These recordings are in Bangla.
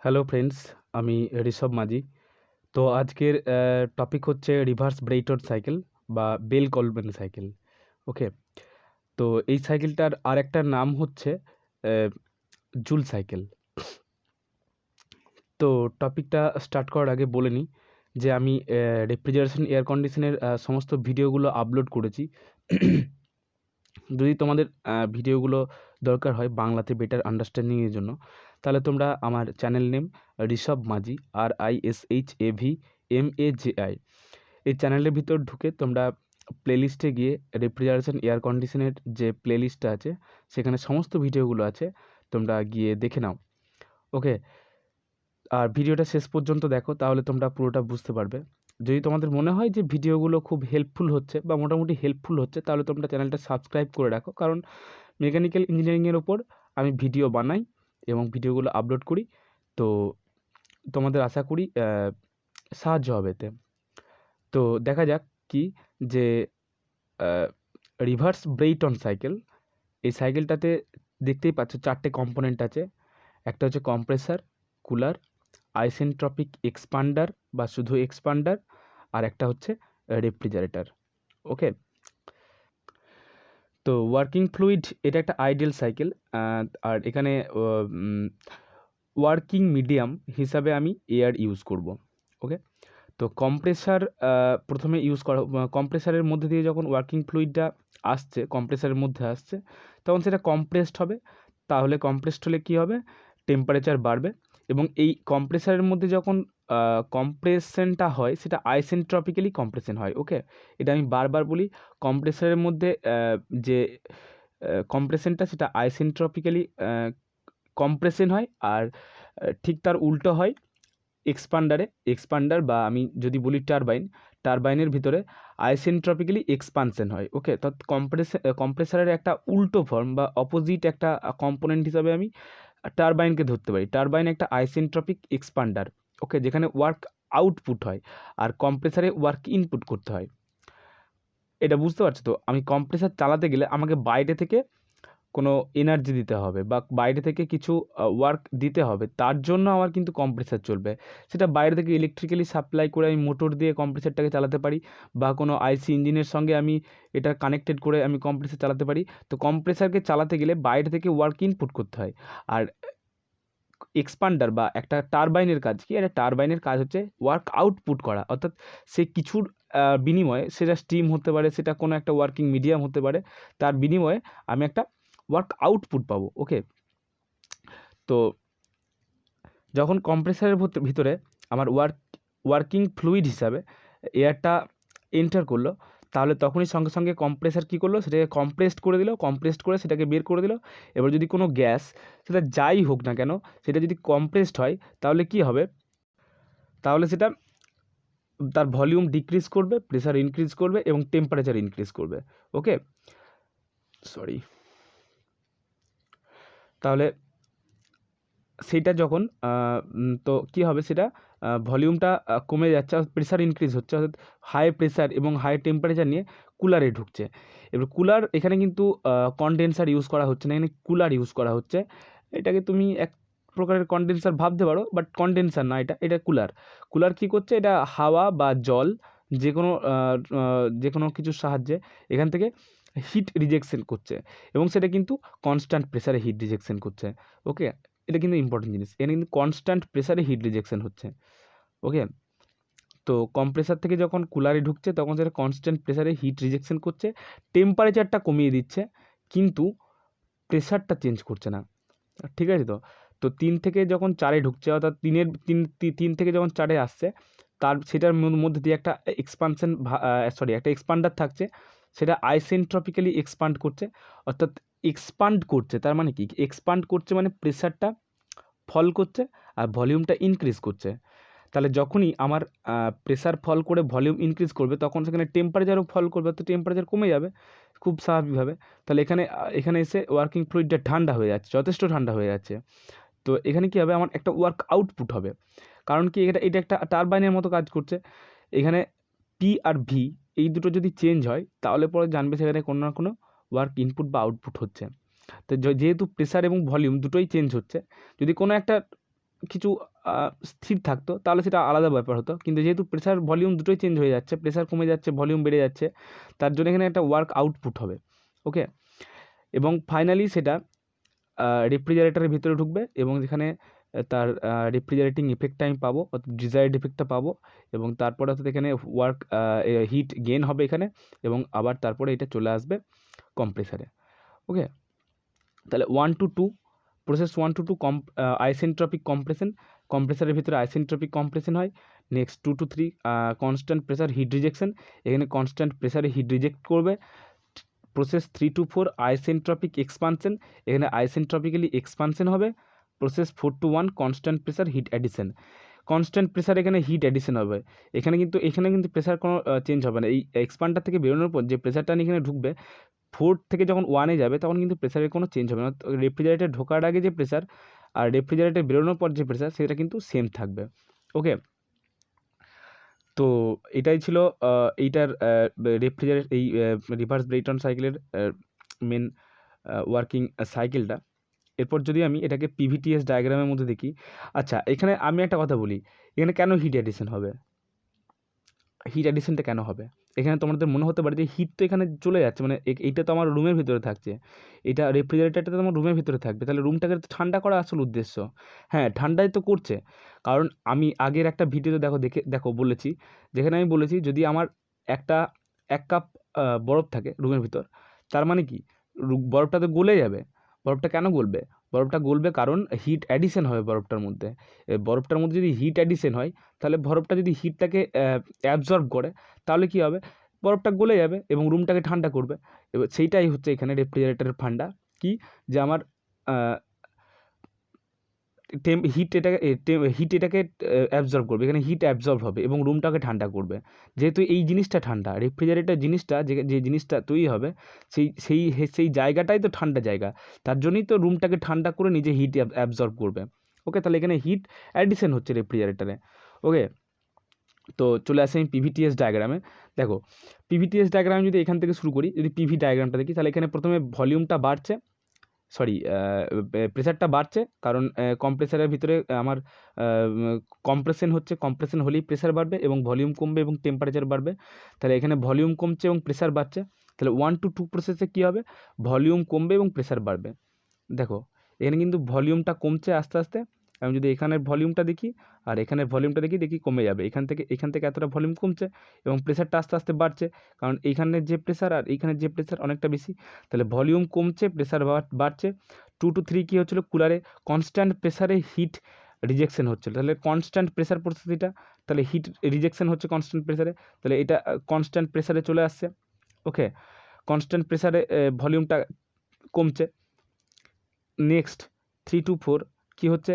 হ্যালো ফ্রেন্ডস, আমি ঋষভ মাঝি। তো আজকের টপিক হচ্ছে রিভার্স ব্রেইটন সাইকেল বা বেল কলম্যান সাইকেল। ওকে, তো এই সাইকেলটার আরেকটা নাম হচ্ছে জুল সাইকেল। তো টপিকটা স্টার্ট করার আগে বলে নিই যে আমি রেফ্রিজারেশন এয়ার কন্ডিশনের সমস্ত ভিডিওগুলো আপলোড করেছি। যদি তোমাদের ভিডিওগুলো দরকার হয় বাংলাতে বেটার আন্ডারস্ট্যান্ডিংয়ের জন্য, তাহলে তোমরা আমার চ্যানেল নেম ঋষভ মাঝি, RISHAVMAJI, এই চ্যানেলের ভিতর ঢুকে তোমরা প্লেলিস্টে গিয়ে রেফ্রিজারেশন এয়ার কন্ডিশনের যে প্লেলিস্টটা আছে সেখানে সমস্ত ভিডিওগুলো আছে, তোমরা গিয়ে দেখে নাও। ওকে, আর ভিডিওটা শেষ পর্যন্ত দেখো, তাহলে তোমরা পুরোটা বুঝতে পারবে। যদি তোমাদের মনে হয় যে ভিডিওগুলো খুব হেল্পফুল হচ্ছে বা মোটামুটি হেল্পফুল হচ্ছে, তাহলে তোমরা চ্যানেলটা সাবস্ক্রাইব করে রাখো, কারণ মেকানিক্যাল ইঞ্জিনিয়ারিংয়ের ওপর আমি ভিডিও বানাই এবং ভিডিওগুলো আপলোড করি। তো তোমাদের আশা করি সাহায্য হবে এতে। তো দেখা যাক কি যে রিভার্স ব্রেইটন সাইকেল, এই সাইকেলটাতে দেখতেই পাচ্ছ 4টে কম্পোনেন্ট আছে। একটা হচ্ছে কম্প্রেসার, কুলার, আইসেন্ট্রপিক এক্সপান্ডার বা শুধু এক্সপান্ডার, আর একটা হচ্ছে রেফ্রিজারেটর। ওকে, তো ওয়ার্কিং ফ্লুইড এটা একটা আইডিয়াল সাইকেল, আর এখানে ওয়ার্কিং মিডিয়াম হিসাবে আমি এয়ার ইউজ করব। ওকে, তো কম্প্রেসার প্রথমে ইউজ করা, কম্প্রেসারের মধ্যে দিয়ে যখন ওয়ার্কিং ফ্লুইডটা আসছে, কম্প্রেসারের মধ্যে আসছে, তখন সেটা কম্প্রেসড হবে। তাহলে কম্প্রেসড হলে কী হবে, টেম্পারেচার বাড়বে, এবং এই কম্প্রেসারের মধ্যে যখন কম্প্রেশনটা হয় সেটা আইসেন্ট্রপিক্যালি কম্প্রেশন হয়। ওকে, এটা আমি বারবার বলি, কম্প্রেসারের মধ্যে যে কম্প্রেশনটা সেটা আইসেন্ট্রপিক্যালি কম্প্রেশন হয়, আর ঠিক তার উল্টো হয় এক্সপান্ডার বা আমি যদি বলি টারবাইনের ভিতরে আইসেন্ট্রপিক্যালি এক্সপানশন হয়। ওকে, তো কম্প্রেসারের একটা উল্টো ফর্ম বা অপোজিট একটা কম্পোনেন্ট হিসাবে আমি টারবাইনকে ধরতে পারি। টারবাইন একটা আইসেন্ট্রপিক এক্সপান্ডার। ওকে, যেখানে ওয়ার্ক আউটপুট হয় আর কম্প্রেসারে ওয়ার্ক ইনপুট করতে হয়। এটা বুঝতে পারছো তো? আমি কম্প্রেসার চালাতে গেলে আমাকে বাইরে থেকে কোনো এনার্জি দিতে হবে বা বাইরে থেকে কিছু ওয়ার্ক দিতে হবে, তার জন্য আমার কিন্তু কম্প্রেসার চলবে। সেটা বাইরে থেকে ইলেকট্রিক্যালি সাপ্লাই করে আমি মোটর দিয়ে কম্প্রেসারটাকে চালাতে পারি, বা কোনো আইসি ইঞ্জিনের সঙ্গে আমি এটা কানেক্টেড করে আমি কম্প্রেসার চালাতে পারি। তো কম্প্রেসারকে চালাতে গেলে বাইরে থেকে ওয়ার্ক ইনপুট করতে হয়। আর এক্সপান্ডার বা একটা টারবাইনের কাজ কি? একটা টারবাইনের কাজ হচ্ছে ওয়ার্ক আউটপুট করা, অর্থাৎ সে কিছুর বিনিময়ে, সেটা স্টিম হতে পারে, সেটা কোনো একটা ওয়ার্কিং মিডিয়াম হতে পারে, তার বিনিময়ে আমি একটা ওয়ার্ক আউটপুট পাবো। ওকে, তো যখন কম্প্রেসারের ভিতরে আমার ওয়ার্কিং ফ্লুইড হিসাবে এয়ারটা এন্টার করলো, তাহলে তখনই সঙ্গে সঙ্গে কম্প্রেসার কী করলো, সেটাকে কম্প্রেসড করে সেটাকে বের করে দিল। এবার যদি কোনো গ্যাস, সেটা যাই হোক না কেন, সেটা যদি কম্প্রেসড হয়, তাহলে কি হবে, তাহলে সেটা তার ভলিউম ডিক্রিজ করবে, প্রেসার ইনক্রিজ করবে এবং টেম্পারেচার ইনক্রিজ করবে। ওকে, সরি, তাহলে সেইটা যখন তো কী হবে, সেটা ভলিউমটা কমে যাচ্ছে, প্রেসার ইনক্রিজ হচ্ছে, অর্থাৎ হাই প্রেসার এবং হাই টেম্পারেচার নিয়ে কুলারে ঢুকছে। এবার কুলার, এখানে কিন্তু কনডেন্সার ইউজ করা হচ্ছে না, এখানে কুলার ইউজ করা হচ্ছে। এটাকে তুমি এক প্রকারের কনডেন্সার ভাবতে পারো, বাট কনডেন্সার না, এটা কুলার। কুলার কী করছে, এটা হাওয়া বা জল যে কোনো কিছুর সাহায্যে এখান থেকে হিট রিজেকশন করছে, এবং সেটা কিন্তু কনস্ট্যান্ট প্রেসারে হিট রিজেকশন করছে। ওকে, এটা কিন্তু ইম্পর্টেন্ট জিনিস, এখানে কিন্তু কনস্ট্যান্ট প্রেসারে হিট রিজেকশন হচ্ছে। ওকে, তো কম্প্রেসার থেকে যখন কুলারে ঢুকছে তখন সেটা কনস্ট্যান্ট প্রেসারে হিট রিজেকশন করছে, টেম্পারেচারটা কমিয়ে দিচ্ছে, কিন্তু প্রেসারটা চেঞ্জ করছে না। ঠিক আছে, তো তো 3 থেকে যখন 4-এ ঢুকছে, অর্থাৎ 3 থেকে যখন 4-এ আসছে, সেটার মধ্যে দিয়ে একটা একটা এক্সপান্ডার থাকছে, সেটা আইসেন্ট্রপিক্যালি এক্সপান্ড করছে, অর্থাৎ এক্সপান্ড করছে। তার মানে কি, এক্সপান্ড করছে মানে প্রেসারটা ফল করছে আর ভলিউমটা ইনক্রিজ করছে। তাহলে যখনই আমার প্রেসার ফল করে ভলিউম ইনক্রিজ করবে, তখন সেখানে টেম্পারেচারও ফল করবে, তো টেম্পারেচার কমে যাবে খুব স্বাভাবিকভাবে। তাহলে এখানে এসে ওয়ার্কিং ফ্লুইডটা ঠান্ডা হয়ে যাচ্ছে, যথেষ্ট ঠান্ডা হয়ে যাচ্ছে। তো এখানে কী হবে, আমার একটা ওয়ার্ক আউটপুট হবে। কারণ কি, এটা একটা টারবাইনের মতো কাজ করছে। এখানে পি আর ভি এই দুটো যদি চেঞ্জ হয়, তাহলে পরে জানবে সেখানে কোনো না কোনো ওয়ার্ক ইনপুট বা আউটপুট হচ্ছে। তো যেহেতু প্রেসার এবং ভলিউম দুটোই চেঞ্জ হচ্ছে, যদি কোনো একটা কিছু স্থির থাকতো তাহলে সেটা আলাদা ব্যাপার হতো, কিন্তু যেহেতু প্রেসার ভলিউম দুটোই চেঞ্জ হয়ে যাচ্ছে, প্রেসার কমে যাচ্ছে ভলিউম বেড়ে যাচ্ছে, তার জন্য এখানে একটা ওয়ার্ক আউটপুট হবে। ওকে, এবং ফাইনালি সেটা রেফ্রিজারেটরের ভিতরে ঢুকবে এবং যেখানে তার রেফ্রিজারেটিং ইফেক্টটা আমি পাবো, অর্থাৎ ডিজায়ার্ড ইফেক্টটা পাবো, এবং তারপরে অর্থাৎ এখানে ওয়ার্ক হিট গেন হবে এখানে, এবং আবার তারপরে এটা চলে আসবে কম্প্রেসারে। ওকে, তাহলে 1 to 2 process 1 to 2 isentropic compression, কম্প্রেসারের ভিতরে আইসেন্ট্রপিক কম্প্রেশন হয়। Next 2 to 3 constant pressure heat rejection, এখানে কনস্ট্যান্ট প্রেসারে হিট রিজেক্ট করবে। প্রসেস 3 to 4 আইসেন্ট্রপিক এক্সপানশন, এখানে আইসেন্ট্রপিক্যালি এক্সপানশন হবে। Process 4 to 1 constant pressure heat addition, constant pressure এখানে হিট অ্যাডিশন হবে। এখানে কিন্তু প্রেসার কোনো চেঞ্জ হবে না, এই এক্সপান্ডার থেকে বেরোনোর পর যে প্রেসারটা এখানে ঢুকবে 4 থেকে যখন 1-এ যাবে তখন কিন্তু প্রেসারের কোনো চেঞ্জ হবে না। রেফ্রিজারেটর ঢোকার আগে যে প্রেসার আর রেফ্রিজারেটর বেরোনোর পর যে প্রেসার সেটা কিন্তু সেম থাকবে। ওকে, তো এটাই ছিল এইটার রেফ্রিজারেট এই রিভার্স ব্রেটন সাইকেলের মেন ওয়ার্কিং সাইকেলটা। এরপর যদি আমি এটাকে পিভিটিএস ডায়াগ্রামের মধ্যে দেখি, আচ্ছা এখানে আমি একটা কথা বলি, এখানে কেন হিট অ্যাডিশন হবে? হিট অ্যাডিশনটা কেন হবে? এখানে তোমাদের মনে হতে পারে যে হিট তো এখানে চলে যাচ্ছে, মানে এইটা তো আমার রুমের ভিতরে থাকছে, এটা রেফ্রিজারেটরটা তো আমার রুমের ভিতরে থাকবে, তাহলে রুমটাকে তো ঠান্ডা করা আসল উদ্দেশ্য। হ্যাঁ, ঠান্ডাই তো করছে, কারণ আমি আগের একটা ভিডিওতে দেখো বলেছি, যেখানে আমি বলেছি যদি আমার 1 কাপ বরফ থাকে রুমের ভিতর, তার মানে কি বরফটা তো গলে যাবে। বরফটা কেন গলবে? বরফটা গলবে কারণ হিট অ্যাডিশন হবে বরফটার মধ্যে। বরফটার মধ্যে যদি হিট অ্যাডিশন হয়, তাহলে বরফটা যদি হিটটাকে অ্যাবজর্ব করে, তাহলে কী হবে? বরফটা গলে যাবে এবং রুমটাকে ঠান্ডা করবে। এবার সেইটাই হচ্ছে এখানে রেফ্রিজারেটরের ফান্ডা, কি যে আমার হিট এটাকে অ্যাবজর্ব করবে, এখানে হিট অ্যাবজর্ব হবে এবং রুমটাকে ঠান্ডা করবে। যেহেতু এই জিনিসটা ঠান্ডা, রেফ্রিজারেটর জিনিসটা যে জিনিসটা তৈরি হবে সেই জায়গাটাই তো ঠান্ডা জায়গা, তার জন্যই তো রুমটাকে ঠান্ডা করে নিজে হিট অ্যাবজর্ব করবে। ওকে, তাহলে এখানে হিট অ্যাডিশন হচ্ছে রেফ্রিজারেটরে। ওকে, তো চলে আসে আমি পিভিটিএস ডায়াগ্রামে। দেখো পিভিটিএস ডায়াগ্রাম যদি এখান থেকে শুরু করি, যদি পিভি ডায়াগ্রামটা দেখি, তাহলে এখানে প্রথমে ভলিউমটা বাড়ছে, প্রেসারটা বাড়ছে, কারণ কম্প্রেসারের ভিতরে আমার কম্প্রেশন হচ্ছে, কম্প্রেশন হলেই প্রেসার বাড়বে এবং ভলিউম কমবে এবং টেম্পারেচার বাড়বে। তাহলে এখানে ভলিউম কমছে এবং প্রেসার বাড়ছে, তাহলে 1 to 2 প্রসেসে কী হবে? ভলিউম কমবে এবং প্রেসার বাড়বে। দেখো এখানে কিন্তু ভলিউমটা কমছে আস্তে আস্তে, আমি যদি এখানের ভলিউমটা দেখি আর এখানের ভলিউমটা দেখি কমে যাবে, এখান থেকে এতটা ভলিউম কমছে এবং প্রেসারটা আস্তে আস্তে বাড়ছে, কারণ এইখানের যে প্রেসার আর এইখানের যে প্রেসার অনেকটা বেশি। তাহলে ভলিউম কমছে, প্রেসার বাড়ছে। 2 to 3 কী হচ্ছিলো? কুলারে কনস্ট্যান্ট প্রেসারে হিট রিজেকশন হচ্ছিলো, তাহলে কনস্ট্যান্ট প্রেসার পরিস্থিতিটা, তাহলে হিট রিজেকশন হচ্ছে কনস্ট্যান্ট প্রেসারে, তাহলে এটা কনস্ট্যান্ট প্রেসারে চলে আসছে। ওকে, কনস্ট্যান্ট প্রেসারে ভলিউমটা কমছে। নেক্সট 3 to 4 কী হচ্ছে?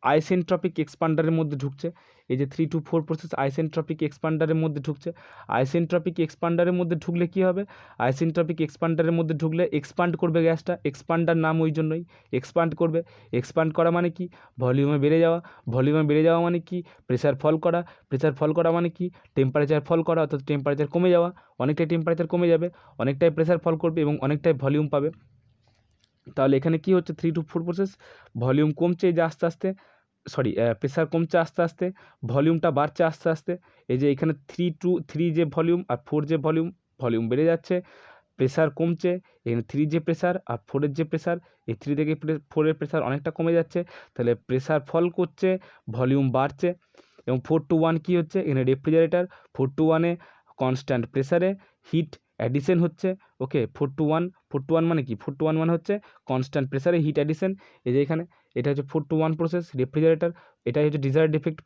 আইসেন্ট্রপিক এক্সপান্ডারের মধ্যে ঢুকছে। এই যে 3 to 4 প্রসেস আইসেন্ট্রপিক এক্সপান্ডারের মধ্যে ঢুকছে। আইসেন্ট্রপিক এক্সপান্ডারের মধ্যে ঢুকলে কী হবে? আইসেন্ট্রপিক এক্সপান্ডারের মধ্যে ঢুকলে এক্সপান্ড করবে গ্যাসটা, এক্সপান্ডার নাম ওই জন্যই, এক্সপান্ড করবে। এক্সপান্ড করা মানে কি? ভলিউমে বেড়ে যাওয়া। ভলিউমে বেড়ে যাওয়া মানে কি? প্রেসার ফল করা। প্রেসার ফল করা মানে কি? টেম্পারেচার ফল করা, অর্থাৎ টেম্পারেচার কমে যাওয়া। অনেকটাই টেম্পারেচার কমে যাবে, অনেকটাই প্রেসার ফল করবে এবং অনেকটাই ভলিউম পাবে। তাহলে এখানে কি হচ্ছে? 3 to 4 প্রসেস, ভলিউম কমছে এই যে আস্তে আস্তে, প্রেসার কমছে আস্তে আস্তে, ভলিউমটা বাড়ছে আস্তে আস্তে। এই যে এখানে 3 যে ভলিউম আর 4 যে ভলিউম বেড়ে যাচ্ছে, প্রেসার কমছে, এখানে 3 যে প্রেসার আর 4-এর যে প্রেসার, এই 3 থেকে 4-এর প্রেসার অনেকটা কমে যাচ্ছে, তাহলে প্রেসার ফল করছে, ভলিউম বাড়ছে। এবং 4 to 1 কী হচ্ছে? এখানে রেফ্রিজারেটর 4 to 1-এ কনস্ট্যান্ট প্রেসারে হিট অ্যাডিশন হচ্ছে। ওকে, 4 to 1 মানে কি? 4 to 1 মানে হচ্ছে কনস্ট্যান্ট প্রেসারে হিট অ্যাডিশন। এই যে এখানে এটা হচ্ছে 4 to 1 প্রসেস রেফ্রিজারেটর, এটাই হচ্ছে ডিজায়ার্ড ইফেক্ট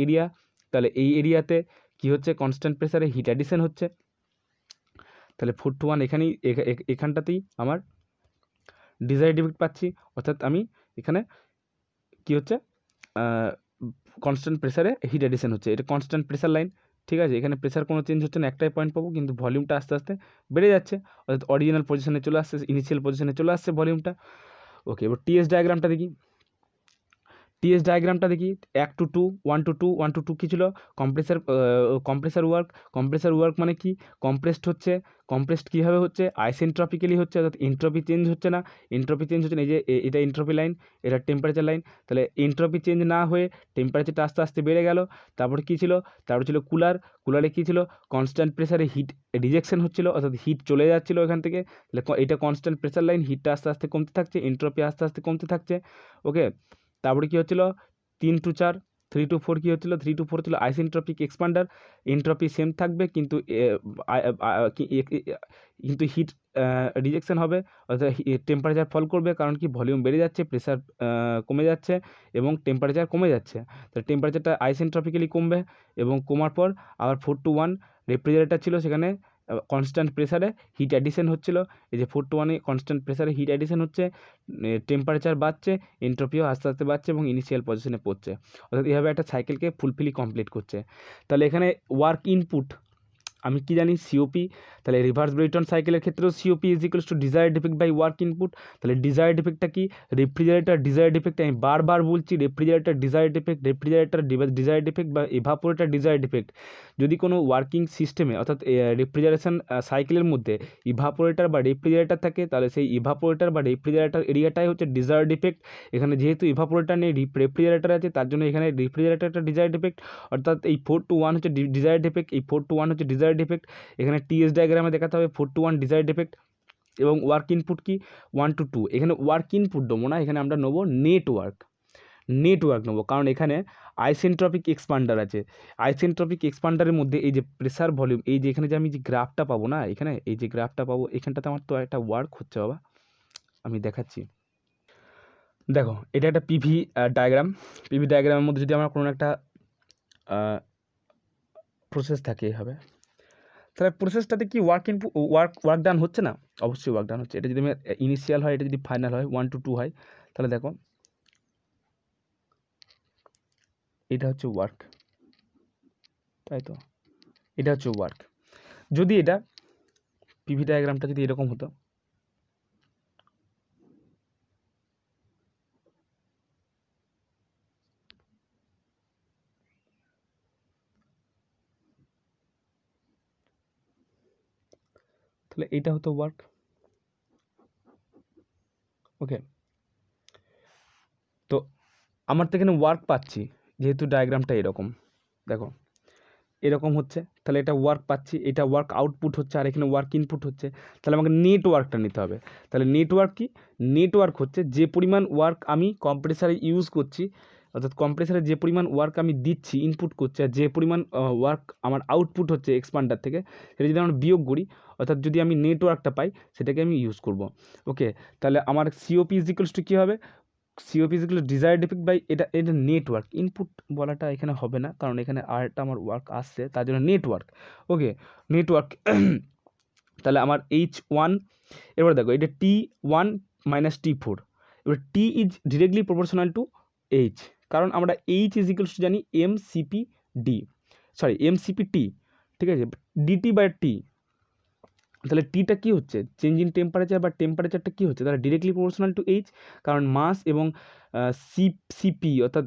এরিয়া। তাহলে এই এরিয়াতে কী হচ্ছে? কনস্ট্যান্ট প্রেসারে হিট অ্যাডিশন হচ্ছে। তাহলে 4 to 1 এখানটাতেই আমার ডিজায়ার্ড ইফেক্ট পাচ্ছি, অর্থাৎ আমি এখানে কী হচ্ছে? কনস্ট্যান্ট প্রেসারে হিট অ্যাডিশন হচ্ছে, এটা কনস্ট্যান্ট প্রেসার লাইন। ঠিক আছে, এখানে প্রেসার কোনো চেঞ্জ হচ্ছে না, একটাই পয়েন্ট পাবো, কিন্তু ভলিউমটা আস্তে আস্তে বেড়ে যাচ্ছে, অর্থাৎ অরিজিনাল পজিশনে চলে আসছে, ইনিশিয়াল পজিশনে চলে আসছে ভলিউমটা। ওকে, এবার টিএস ডায়াগ্রামটা দেখি। টিএস ডায়াগ্রামটা দেখি 1 to 2 1 to 2 1 to 2 কী ছিল, কম্প্রেসার ওয়ার্ক মানে কি, কম্প্রেসড কীভাবে হচ্ছে, আইসেন্ট্রপিক্যালি হচ্ছে, অর্থাৎ এন্ট্রপি চেঞ্জ হচ্ছে না, এই যে এটা এন্ট্রপি লাইন, এটা টেম্পারেচার লাইন, তাহলে এন্ট্রপি চেঞ্জ না হয়ে টেম্পারেচারটা আস্তে আস্তে বেড়ে গেল। তারপরে কী ছিল, তারপরে ছিল কুলারে কী ছিল, কনস্ট্যান্ট প্রেসারে হিট রিজেকশন হচ্ছিলো, অর্থাৎ হিট চলে যাচ্ছিলো এখান থেকে, তাহলে এটা কনস্ট্যান্ট প্রেসার লাইন, হিটটা আস্তে আস্তে কমতে থাকছে, এন্ট্রপি আস্তে আস্তে কমতে থাকছে। ওকে, তারপরে কী হচ্ছিলো 3 to 4 3 to 4 কী হচ্ছিলো, 3 to 4 ছিল আইসেন্ট্রপিক এক্সপান্ডার, এন্ট্রপি সেম থাকবে কিন্তু কিন্তু হিট রিজেকশন হবে, অর্থাৎ টেম্পারেচার ফল করবে, কারণ কি ভলিউম বেড়ে যাচ্ছে, প্রেসার কমে যাচ্ছে এবং টেম্পারেচার কমে যাচ্ছে, তাহলে টেম্পারেচারটা আইসেন্ট্রপিক্যালি কমবে এবং কমার পর আবার 4 to 1 রেফ্রিজারেটর ছিল, সেখানে কনস্ট্যান্ট প্রেসারে হিট অ্যাডিশন হচ্ছিলো, এই যে 4 to 1 কনস্ট্যান্ট প্রেসারে হিট অ্যাডিশন হচ্ছে, টেম্পারেচার বাড়ছে, এন্ট্রপিও আস্তে আস্তে বাড়ছে এবং ইনিশিয়াল পজিশনে পড়ছে, অর্থাৎ এইভাবে একটা সাইকেলকে ফুলফিলি কমপ্লিট করছে। তাহলে এখানে ওয়ার্ক ইনপুট আমি কি জানি, সিওপি, তাহলে রিভার্স ব্রেটন সাইকেলের ক্ষেত্রেও COP is equals to desired effect by work input. তাহলে ডিজায়ার্ড ইফেক্টটা কি, রেফ্রিজারেটর ডিজায়ার্ড ইফেক্ট, আমি বারবার বলছি রেফ্রিজারেটর ডিজায়ার্ড ইফেক্ট বা এভাপোরেটর ডিজায়ার্ড ইফেক্ট। যদি কোনো ওয়ার্কিং সিস্টেমে অর্থাৎ রেফ্রিজারেশন সাইকেলের মধ্যে ইভাপোরেটর বা রেফ্রিজারেটর থাকে, তাহলে সেই ইভাপোরেটর বা রেফ্রিজারেটর এরিয়াটাই হচ্ছে ডিজায়ার্ড ইফেক্ট। এখানে যেহেতু ইভাপোরেটর নেই, রেফ্রিজারেটর আছে, তার জন্য এখানে রেফ্রিজারেটরটা ডিজায়ার্ড ইফেক্ট, অর্থাৎ এই 4 to 1 হচ্ছে ডিজায়ার্ড ইফেক্ট, এই 4 to 1 হচ্ছে ডিজায়ার্ড ইফেক্ট। এখানে টিএস ডায়াগ্রামে দেখাতে হবে 4 to 1 ডিজায়ার্ড ইফেক্ট এবং ওয়ার্ক ইনপুট কি 1 to 2। এখানে ওয়ার্ক ইনপুট নেবো না, এখানে আমরা নেবো নেটওয়ার্ক নেবো, কারণ এখানে আইসেন্ট্রপিক এক্সপান্ডার আছে। আইসেন্ট্রপিক এক্সপান্ডারের মধ্যে এই যে প্রেসার ভলিউম, এই যে এখানে যে আমি যে গ্রাফটা পাবো না, এখানে এই যে গ্রাফটা পাবো, এখানটাতে আমার তো একটা ওয়ার্ক হচ্ছে বাবা, আমি দেখাচ্ছি। দেখো এটা একটা পিভি ডায়াগ্রামের মধ্যে যদি আমার কোনো একটা প্রসেস থাকে হবে, তাহলে প্রসেসটাতে কি ওয়ার্ক ডান হচ্ছে না, অবশ্যই ওয়ার্ক ডান হচ্ছে। এটা যদি আমার ইনিশিয়াল হয়, এটা যদি ফাইনাল হয় 1 to 2 হয়, তাহলে দেখো এটা হচ্ছে ওয়ার্ক, তাই তো, এটা হচ্ছে ওয়ার্ক। যদি এটা পিভি ডায়াগ্রামটা যদি এরকম হতো, তাহলে এইটা হতো ওয়ার্ক। ওকে, তো আমার তো এখানে ওয়ার্ক পাচ্ছি, যেহেতু ডায়াগ্রামটা এরকম, দেখো এরকম হচ্ছে, তাহলে এটা ওয়ার্ক পাচ্ছি, এটা ওয়ার্ক আউটপুট হচ্ছে, আর এখানে ওয়ার্ক ইনপুট হচ্ছে, তাহলে আমাকে নেটওয়ার্কটা নিতে হবে। তাহলে নেটওয়ার্ক কি, নেটওয়ার্ক হচ্ছে যে পরিমাণ ওয়ার্ক আমি কম্প্রেসারে ইউজ করছি, অর্থাৎ কম্প্রেসারে যে পরিমাণ ওয়ার্ক আমি দিচ্ছি, ইনপুট করছি, আর যে পরিমাণ ওয়ার্ক আমার আউটপুট হচ্ছে এক্সপান্ডার থেকে, সেটা যদি আমরা বিয়োগ করি, অর্থাৎ যদি আমি নেটওয়ার্কটা পাই, সেটাকে আমি ইউজ করব। ওকে, তাহলে আমার সিওপি ইজ ইকুয়ালস টু কী হবে, COP is equal desired effect by এটা নেটওয়ার্ক ইনপুট বলাটা এখানে হবে না, কারণ এখানে আরটা আমার ওয়ার্ক আসছে, তার জন্য নেটওয়ার্ক। ওকে, নেটওয়ার্ক তাহলে আমার H1, এবার দেখো এটা T1 - T4, এবার T is directly proportional two H, কারণ আমরা H ইজ ইকুয়ালস টু জানি MCP T, ঠিক আছে, DT বাই T। তাহলে টিটা কী হচ্ছে, চেঞ্জ ইন টেম্পারেচার বা টেম্পারেচারটা কী হচ্ছে, তাহলে ডিরেক্টলি প্রপোর্শনাল টু এইচ, কারণ মাস এবং সিপি অর্থাৎ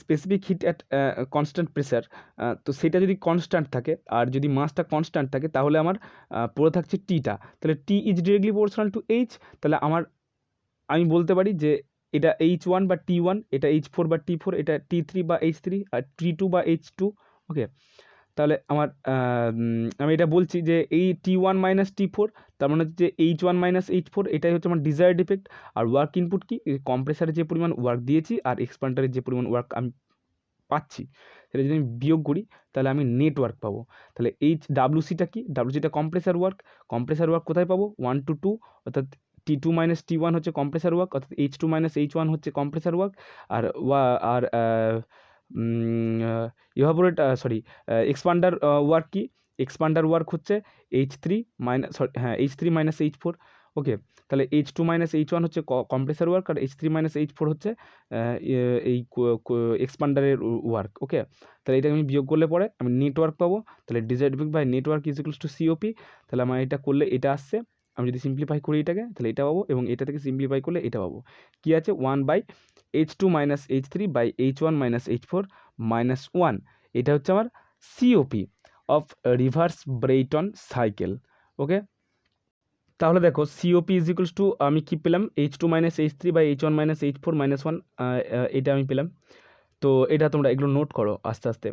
specific hit at constant pressure, তো সেটা যদি কনস্ট্যান্ট থাকে আর যদি মাসটা কনস্ট্যান্ট থাকে, তাহলে আমার পড়ে থাকছে টিটা, তাহলে T is directly proportional to H. তাহলে আমি বলতে পারি যে এটা H1 বা T1, এটা H4 বা T4, এটা T3 বা H3, আর T2 বা H2। ওকে, তাহলে আমি এটা বলছি যে এই T1 - T4, তার মানে হচ্ছে যে H1 - H4, এটাই হচ্ছে আমার ডিজায়ার্ড ইফেক্ট। আর ওয়ার্ক ইনপুট কি, কম্প্রেসারে যে পরিমাণ ওয়ার্ক দিয়েছি আর এক্সপান্ডারে যে পরিমাণ ওয়ার্ক আমি পাচ্ছি, সেটা যদি আমি বিয়োগ করি, তাহলে আমি নেটওয়ার্ক পাবো। তাহলে WCটা কি, WCটা কম্প্রেসার ওয়ার্ক কোথায় পাবো, 1 to 2, অর্থাৎ T2 - T1 হচ্ছে কম্প্রেসার ওয়ার্ক, অর্থাৎ H2 - H1 হচ্ছে কম্প্রেসার ওয়ার্ক। আর এক্সপান্ডার ওয়ার্ক কি, এক্সপান্ডার ওয়ার্ক হচ্ছে H3 - H4। ওকে, তাহলে H2 - H1 হচ্ছে কম্প্রেসার ওয়ার্ক, আর H3 - H4 হচ্ছে এই এক্সপান্ডারের ওয়ার্ক। ওকে, তাহলে এটা আমি বিয়োগ করলে পরে আমি নেটওয়ার্ক পাবো। তাহলে desired effect by net work is equals to COP. তাহলে আমার এটা করলে এটা আসছে, আমি যদি সিম্পলিফাই করি এটাকে তাহলে এটা পাবো, এবং এটা থেকে সিম্পলিফাই করলে এটা পাবো। কী আছে 1/H2 - H3/H1 - H4 - 1, এটা হচ্ছে আমার COP of rivers Brayton cycle. ওকে, তাহলে দেখো সিওপি ইজ ইকুয়ালস টু আমি কী পেলাম, H2 - H3/H1 - H4 - 1, এটা আমি পেলাম। তো এটা তোমরা এগুলো নোট করো আস্তে আস্তে,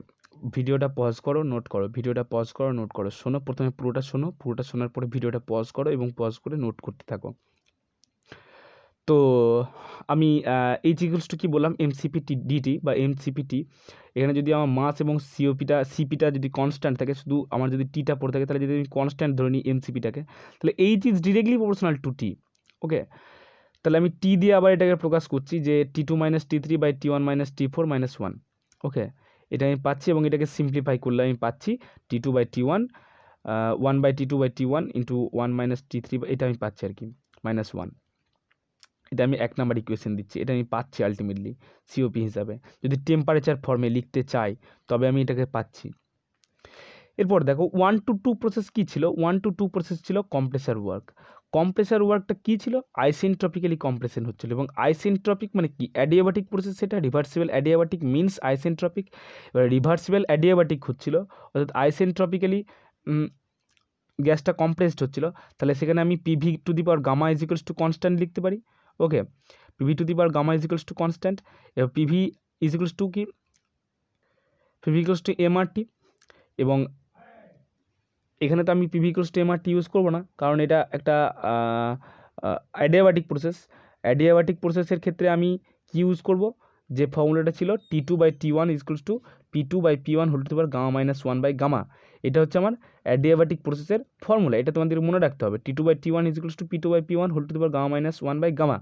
ভিডিওটা পজ করো, নোট করো, ভিডিওটা পজ করো, নোট করো, শোনো, প্রথমে পুরোটা শোনো, পুরোটা শোনার পরে ভিডিওটা পজ করো এবং পজ করে নোট করতে থাকো। তো আমি এইচ ইকুয়ালস টু কী বললাম, এমসিপি ডিটি বা এমসিপিটি, এখানে যদি আমার মাস এবং সিপিটা যদি কনস্ট্যান্ট থাকে, শুধু আমার যদি টিটা পড়ে থাকে, তাহলে যদি আমি কনস্ট্যান্ট ধরে নিই এমসিপিটাকে, তাহলে H is directly proportional to T. Okay, তাহলে আমি টি দিয়ে আবার এটাকে প্রকাশ করছি যে T2 - T3/T1 - T4 - 1। ওকে, এটা আমি পাচ্ছি এবং এটাকে সিম্পলিফাই করলে আমি পাচ্ছি T2/T1 1/T2/T1 ইন্টু 1 - T3, এটা আমি পাচ্ছি আর কি -1। এটা আমি 1 নাম্বার ইকুয়েশন দিচ্ছি, এটা আমি পাচ্ছি আলটিমেটলি সিওপি হিসাবে। যদি টেম্পারেচার ফর্মে লিখতে চাই তবে আমি এটাকে পাচ্ছি। এরপর দেখো 1 to 2 প্রসেস কী ছিল, 1 to 2 প্রসেস ছিল কম্প্রেসার ওয়ার্ক। কম্প্রেসার ওয়ার্কটা কী ছিল, আইসেন্ট্রপিক্যালি কম্প্রেশন হচ্ছিল, এবং আইসেন্ট্রপিক মানে কি, অ্যাডিয়াবাটিক প্রসেস, সেটা রিভার্সিবল অ্যাডিয়াবাটিক মিনস আইসেন্ট্রপিক। এবার রিভার্সিবল অ্যাডিয়াবাটিক হচ্ছিল, অর্থাৎ আইসেন্ট্রপিক্যালি গ্যাসটা কম্প্রেসড হচ্ছিল, তাহলে সেখানে আমি PV to the power gamma is equals to constant লিখতে পারি। Okay, PV to the power gamma is equals to constant, এবার পিভি ইজ ইকুয়ালস টু কি, পিভি ইকুয়ালস টু এমআরটি, এবং এখানে তো আমি PV equals to MRT use করবো না, কারণ এটা একটা অ্যাডিয়াবাটিক প্রসেস। অ্যাডিয়াবাটিক প্রসেসের ক্ষেত্রে আমি কি ইউজ করব, যে ফর্মুলাটা ছিল T2/T1 is equals to P2/P1 whole to the power gamma minus 1/গামা। এটা হচ্ছে আমার অ্যাডিয়াবাটিক প্রসেসের ফর্মুলা, এটা তোমাদের মনে রাখতে হবে। T2/T1 is equals to P2/P1 whole to the power gamma minus 1/গামা।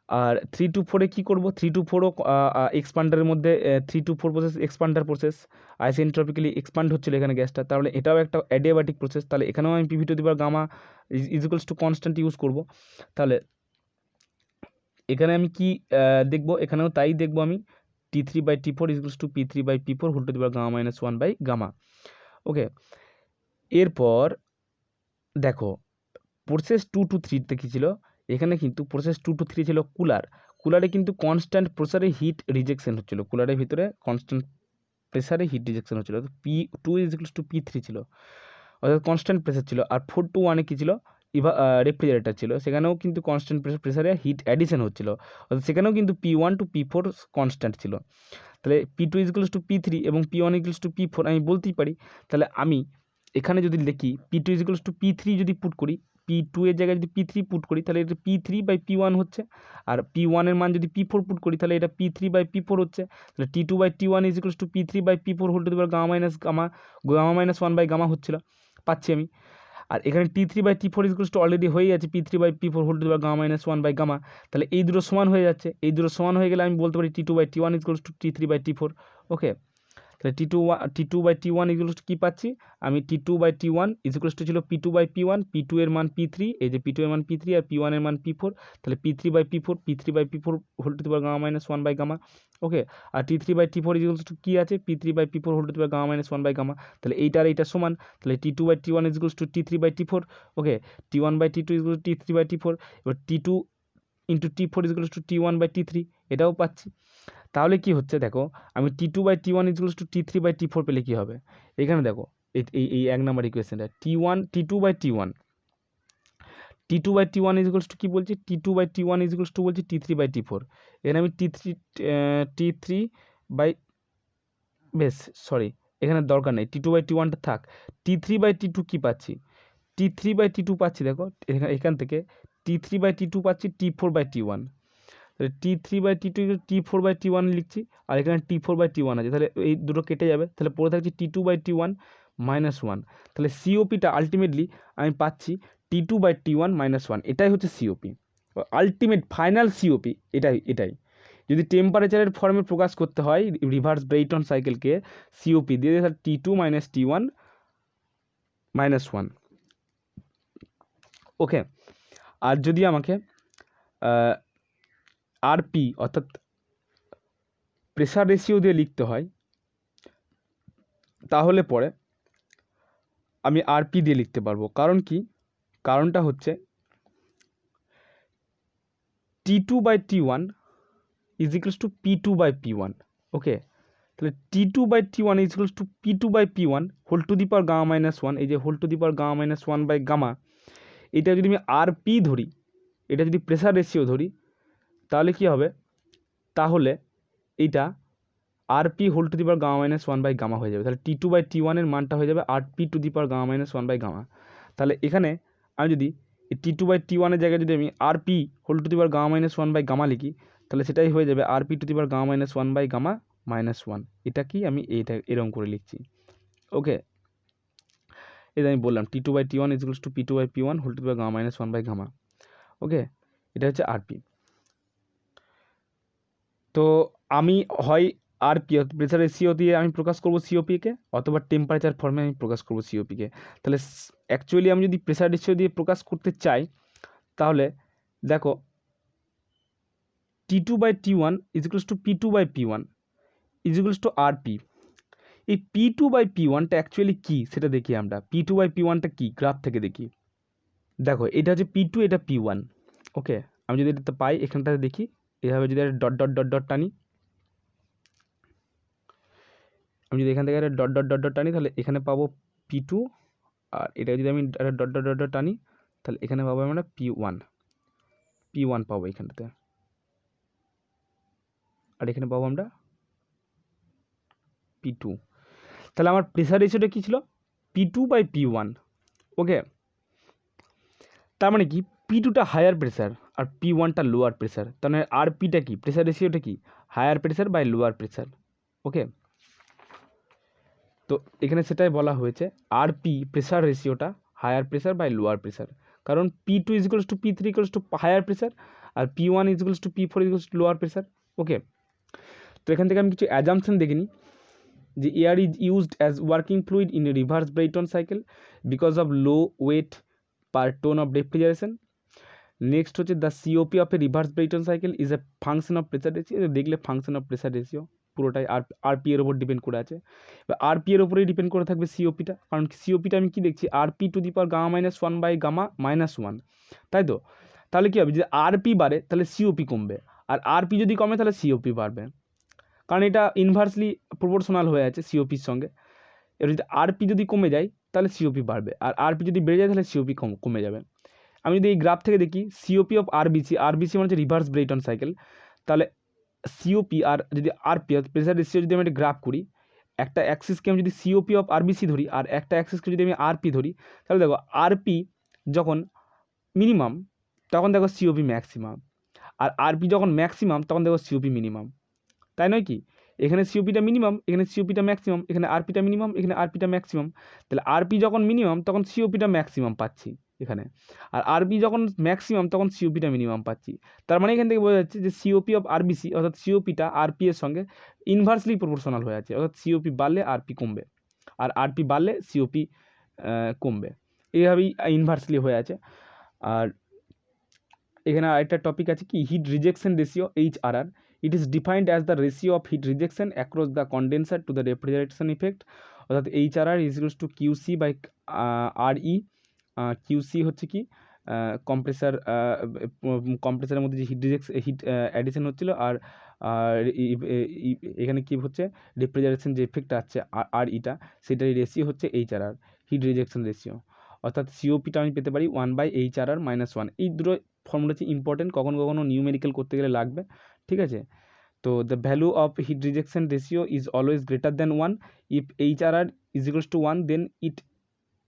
আর 3 to 4-এ কী করবো, 3 to 4ও এক্সপান্ডারের মধ্যে 3 to 4 process expander process, isentropically expand হচ্ছিল এখানে গ্যাসটা, তাহলে এটাও একটা অ্যাডিয়াবাটিক প্রসেস, তাহলে এখানেও আমি PV to the power gamma is equals to constant use করবো। তাহলে এখানে আমি কি দেখবো, এখানেও তাই দেখবো আমি, T3/T4 is equals to P3/P4 whole to the power gamma minus 1/গামা। ওকে, এরপর দেখো প্রসেস 2 to 3-তে কী ছিল, এখানে কিন্তু প্রসেস 2 to 3 ছিল কুলারে কিন্তু কনস্ট্যান্ট প্রেসারে হিট রিজেকশন হচ্ছিল, কুলারের ভিতরে কনস্ট্যান্ট প্রেসারে হিট রিজেকশন হচ্ছিল, P2 is equals to P3 ছিল, অর্থাৎ কনস্ট্যান্ট প্রেসার ছিল। আর 4 to 1-এ কী ছিল, রেফ্রিজারেটার ছিল, সেখানেও কিন্তু কনস্ট্যান্ট প্রেসারে হিট অ্যাডিশন হচ্ছিল, অর্থাৎ সেখানেও কিন্তু P1 to P4 কনস্ট্যান্ট ছিল। তাহলে P2 is equals to P3 এবং P1 ইকুয়ালস টু P4 আমি বলতেই পারি। তাহলে আমি এখানে যদি লিখি P2 is equals to P3 যদি পুট করি, P2 এর জায়গায় যদি P3 পুট করি, তাহলে এটা P3/P1 হচ্ছে, আর P1 এর মান যদি P4 পুট করি, তাহলে এটা P3/P4 হচ্ছে। তাহলে T2/T1 is equals to P3/P4 whole to the power gamma minus 1/গামা হচ্ছিল, পাচ্ছি আমি। আর এখানে T3/T4 is equals two already হয়ে যাচ্ছে P3/P4 whole to the power gamma minus 1/গামা। তাহলে এই দুটো সমান হয়ে যাচ্ছে, এই দুটো সমান হয়ে গেলে আমি বলতে পারি T2/T1 is equals to T3/T4। ওকে, তাহলে T2/T1 ইজ ইকুয়ালস টু কী পাচ্ছি আমি, T2/T1 ইজ ইকুয়ালস টু ছিল P2/P1, P2 এর মান P3, এই যে P2 এর মান P3 আর P1 এর মান P4, তাহলে P3/P4 whole to the power gamma minus 1/গামা। ওকে, আর T3/T4 ইজ ইকুয়ালস টু কী আছে, P3/P4 whole to the power gamma minus 1/গামা। তাহলে এইটার এইটা সমান, তাহলে T2/T1 is equals to T3/T4। Okay, T1/T2 is equals to T3/T4, এবার T2 into T4 is equals two T1/T3, এটাও পাচ্ছি। তাহলে কি হচ্ছে দেখো, আমি T2/T1 is equals to T3/T4 পেলে কী হবে, এখানে দেখো এই 1 নাম্বার ইকুয়েশনটা T2/T1 ইজ ইকুয়ালস টু কী বলছি, T2/T1 ইজ ইকুয়ালস টু বলছি T3/T4। এখানে আমি T3 বাই, বেশ সরি এখানে দরকার নেই, T2/T1টা থাক। T3/T2 কী পাচ্ছি, T3/T2 পাচ্ছি, দেখো এখান থেকে T3/T2 পাচ্ছি T4/T1, তাহলে T3/T2 T4/T1 লিখছি, আর এখানে T4/T1 আছে, তাহলে এই দুটো কেটে যাবে, তাহলে পড়ে থাকছে T2/T1 -1। তাহলে সিওপিটা আলটিমেটলি আমি পাচ্ছি T2/T1 -1, এটাই হচ্ছে সিওপি, আলটিমেট ফাইনাল সিওপি, এটাই। যদি টেম্পারেচারের ফর্মে প্রকাশ করতে হয় রিভার্স ব্রেইটন সাইকেলকে সিওপি দিয়ে, তাহলে T2 - T1 -1। ওকে, আর যদি আমাকে আরপি অর্থাৎ প্রেসার রেশিও দিয়ে লিখতে হয়, তাহলে পরে আমি আরপি দিয়ে লিখতে পারবো, কারণ কি, কারণটা হচ্ছে T2/T1 is equals to P2/P1। Okay, তাহলে T2/T1 is equals to P2/P1 whole to the power gamma minus one. এই যে whole to the power gamma minus one by gamma, এটা যদি আমি RP ধরি, এটা যদি প্রেসার রেশিও ধরি, তাহলে কি হবে, তাহলে এইটা RP whole to the power gamma minus one by gamma হয়ে যাবে। তাহলে T2/T1 এর মানটা হয়ে যাবে RP to the power gamma minus one by gamma. তাহলে এখানে আমি যদি এই T2/T1 এর জায়গায় যদি আমি RP whole to the power gamma minus one by gamma লিখি, তাহলে সেটাই হয়ে যাবে RP to the power gamma minus one by gamma minus one. এটা কি আমি এইটা এরকম করে লিখছি। ওকে, এটা আমি বললাম T2/T1 is equals to P2/P1 whole to the power gamma minus one by gamma. Okay, এটা হচ্ছে RP। তো আমি হয় RP প্রেসার রেশিও দিয়ে আমি প্রকাশ করব COP-কে, অথবা টেম্পারেচার ফর্মে আমি প্রকাশ করব COP-কে। তাহলে অ্যাকচুয়ালি আমি যদি প্রেসার রেশিও দিয়ে প্রকাশ করতে চাই, তাহলে দেখো T2/T1 is equals to P2/P1 is equals two RP। এই P2/P1টা অ্যাকচুয়ালি কী সেটা দেখি আমরা। P2/P1টা কী গ্রাফ থেকে দেখি। দেখো এটা হচ্ছে P2, এটা P1। ওকে, আমি যদি এটা পাই, এখানটাতে দেখি এভাবে যদি একটা ডট ডট ডট ডট টানি, আমি যদি এখান থেকে একটা ডট ডট ডট ডট টানি, তাহলে এখানে পাবো P2, আর এটা যদি আমি একটা ডট ডট ডট ডট টানি, তাহলে এখানে পাবো আমরা P1 পাবো এখানটাতে, আর এখানে পাবো আমরা P2। তাহলে আমার প্রেসার রেশিওটা কী ছিল, P2/P1। ওকে, তার মানে কি P2টা হায়ার প্রেসার আর P1টা লোয়ার প্রেসার। তার মানে RPটা কি, প্রেসার রেশিওটা কি, higher pressure by lower pressure. Okay, তো এখানে সেটাই বলা হয়েছে RP প্রেসার রেশিওটা higher pressure by lower pressure, কারণ P2 is equals to P3 equals to higher pressure, আর P1 is equals to P4 equals to lower pressure. Okay, তো এখান থেকে আমি কিছু অ্যাজাম্পশন দেখে নিই, যে air is used as working fluid in reverse Brayton cycle because of low weight per ton of refrigeration. Next হচ্ছে the COP of a reverse Brayton cycle is a function of pressure ratio. দেখলে ফাংশন অফ প্রেসার রেশিও পুরোটাই RP এর ওপর ডিপেন্ড করে আছে। এবার RP এর ওপরেই ডিপেন্ড করে থাকবে COPটা, কারণ COPটা আমি কি দেখছি RP to the power gamma minus one by gamma minus one, তাই তো। তাহলে কী হবে, যদি RP বাড়ে তাহলে COP কমবে, আর RP যদি কমে তাহলে COP বাড়বে, কারণ এটা ইনভার্সলি প্রপোর্শনাল হয়ে আছে COPর সঙ্গে। এবার যদি RP যদি কমে যায় তাহলে COP বাড়বে, আর RP যদি বেড়ে যায় তাহলে COP কমে যাবে। আমি যদি এই গ্রাফ থেকে দেখি COP অফ RBC মানে হচ্ছে রিভার্স ব্রেইটন সাইকেল, তাহলে COP আর যদি RP প্রেসার রেশিও যদি আমি একটা গ্রাফ করি, একটা অ্যাক্সিসকে আমি যদি COP অফ RBC ধরি আর একটা অ্যাক্সিসকে যদি আমি RP ধরি, তাহলে দেখো RP যখন মিনিমাম তখন দেখো COP ম্যাক্সিমাম, আর RP যখন ম্যাক্সিমাম তখন দেখো COP মিনিমাম, তাই নয় কি। এখানে COPটা মিনিমাম, এখানে COPটা ম্যাক্সিমাম, এখানে RPটা মিনিমাম, এখানে RPটা ম্যাক্সিমাম। তাহলে RP যখন মিনিমাম তখন COPটা ম্যাক্সিমাম পাচ্ছি এখানে, আর RP যখন ম্যাক্সিমাম তখন COPটা মিনিমাম পাচ্ছি। তার মানে এখান থেকে বোঝা যাচ্ছে যে COP অফ RBC অর্থাৎ COPটা RP এর সঙ্গে ইনভার্সলি প্রপোর্শনাল হয়ে আছে, অর্থাৎ COP বাড়লে RP কমবে, আর RP বাড়লে COP কমবে, এইভাবেই ইনভার্সলি হয়ে আছে। আর এখানে আরেকটা টপিক আছে কি, heat rejection ratio HRR। It is defined as the ratio of heat rejection across the condenser to the refrigeration effect, অর্থাৎ HRR is equals to QC by RE। QC হচ্ছে কি কম্প্রেসারের মধ্যে যে হিট অ্যাডিশন হচ্ছিল, আর এখানে কি হচ্ছে রেফ্রিজারেশন যে এফেক্টটা আছে REটা, সেটার রেশিও হচ্ছে HRR, হিট রিজেকশন রেশিও। অর্থাৎ COPটা আমি পেতে পারি 1/HRR - 1। এই দুটো ফর্মুলা হচ্ছে ইম্পর্টেন্ট, কখনো কখনো নিউমেরিক্যাল করতে গেলে লাগবে, ঠিক আছে। তো the value of heat rejection ratio is always greater than 1 if HRR is equals to 1 then it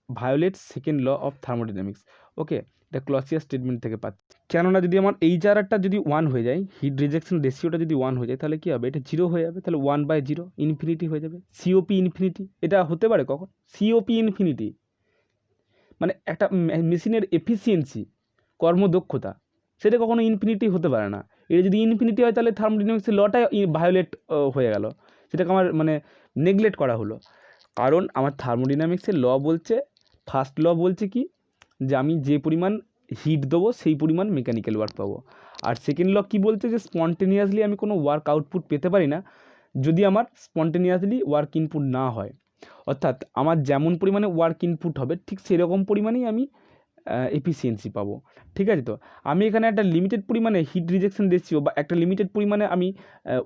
violates second law of thermodynamics. Okay, এটা ক্লসিয়াস স্টেটমেন্ট থেকে পাচ্ছি। কেননা যদি আমার HRRটা যদি 1 হয়ে যায়, হিট রিজেকশন রেশিওটা যদি 1 হয়ে যায়, তাহলে কী হবে, এটা 0 হয়ে যাবে, তাহলে 1/0 ইনফিনিটি হয়ে যাবে। COP ইনফিনিটি, এটা হতে পারে কখন, COP ইনফিনিটি মানে একটা মেশিনের এফিসিয়েন্সি, কর্মদক্ষতা, সেটা কখনো ইনফিনিটি হতে পারে না। এটা যদি ইনফিনিটি হয় তাহলে থার্মোডাইনামিক্সের লটাই ভায়োলেট হয়ে গেল, সেটাকে আমার মানে নেগলেক্ট করা হলো। কারণ আমার থার্মোডাইনামিক্সের ল বলছে, ফার্স্ট ল বলছে কি, যে আমি যে পরিমাণ হিট দেবো সেই পরিমাণ মেকানিক্যাল ওয়ার্ক পাবো। আর সেকেন্ড ল কী বলছে, যে স্পন্টেনিয়াসলি আমি কোনো ওয়ার্ক আউটপুট পেতে পারি না যদি আমার স্পন্টেনিয়াসলি ওয়ার্ক ইনপুট না হয়। অর্থাৎ আমার যেমন পরিমাণে ওয়ার্ক ইনপুট হবে ঠিক সেরকম পরিমাণেই আমি এফিসিয়েন্সি পাবো। ঠিক আছে? তো আমি এখানে একটা লিমিটেড পরিমাণে হিট রিজেকশন রেশিও বা একটা লিমিটেড পরিমাণে আমি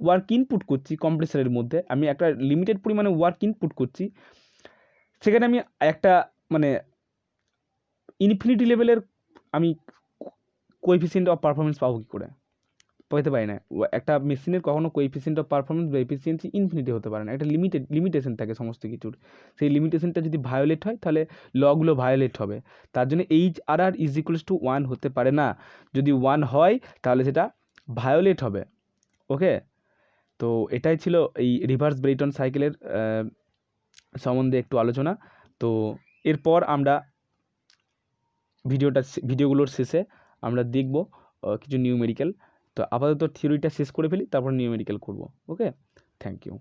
ওয়ার্ক ইনপুট করছি কম্প্রেসারের মধ্যে, আমি একটা লিমিটেড পরিমাণে ওয়ার্ক ইনপুট করছি, সেখানে আমি একটা মানে ইনফিনিটি লেভেলের আমি কোএফিসিয়েন্ট অফ পারফরমেন্স পাবো কী করে? পেতে পারি না। একটা মেশিনের কখনো কোএফিসিয়েন্ট অফ পারফরমেন্স বা এফিসিয়েন্সি ইনফিনিটি হতে পারে না। একটা লিমিটেশন থাকে সমস্ত কিছুর। সেই লিমিটেশনটা যদি ভায়োলেট হয় তাহলে লগুলো ভায়োলেট হবে। তার জন্য HRR ইজ ইকুয়ালস টু 1 হতে পারে না। যদি 1 হয় তাহলে সেটা ভায়োলেট হবে। ওকে? তো এটাই ছিল এই রিভার্স ব্রেইটন সাইকেলের সম্বন্ধে একটু আলোচনা। তো এরপর আমরা ভিডিওগুলোর শেষে আমরা দেখব কিছু নিউমেরিক্যাল। তো আপাতত থিওরিটা শেষ করে ফেলি, তারপর নিউমেরিক্যাল করব। ওকে, থ্যাংক ইউ।